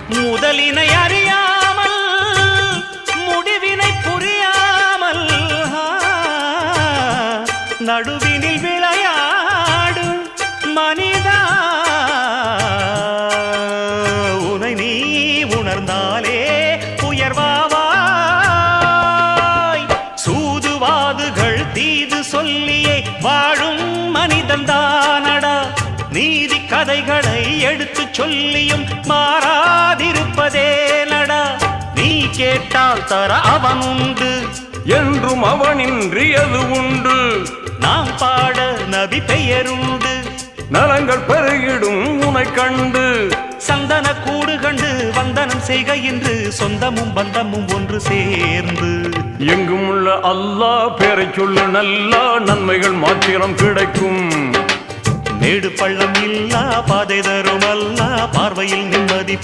முதலினை அறியாமல் முடிவினை புரியாமல் நடுவினில் விளையாடும் மனிதா உனை நீ உணர்ந்தாலே உயர்வாவாய் சூதுவாதுகள் தீது சொல்லியே வாழும் மனிதன் தானடா நீதி கதைகளை எடுத்து சொல்லியும் மாறாதிருப்பதே நடா நீ கேட்டால் தர அவன் உண்டு என்றும் அவனின்றி அது உண்டு நாம் பாட நபி பெயருண்டு நலங்கள் பெருகிடும் உனை கண்டு சந்தன கூடு கண்டு வந்தனம் செய்க என்று சொந்தமும் பந்தமும் ஒன்று சேர்ந்து எங்கும் உள்ள அல்லாஹ் பேரை சொல்லு நல்லா நன்மைகள் மாத்திரம் கிடைக்கும் மேடு பள்ளம் இல்லா பாதை தரும் அல்லா பார்வையில் நிம்மதி